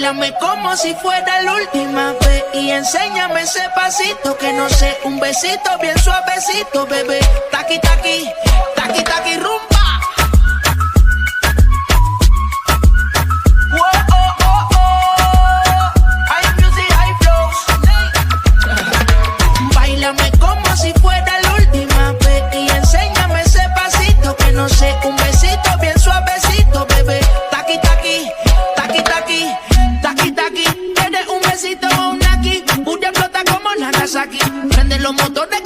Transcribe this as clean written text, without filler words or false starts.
Báilame como si fuera la última vez y enséñame ese pasito que no sé, un besito bien suavecito, bebé. Taqui, taqui, taqui, taqui, rumba. Whoa, oh, oh, oh. High music, high flows. Báilame como si fuera la última vez y enséñame ese pasito que no sé, un besito bien suavecito, bebé. Taqui, taqui, taqui, taqui, taqui, taqui. Tienes un besito o un aquí, Bulla flota como Nagasaki. Prende los motores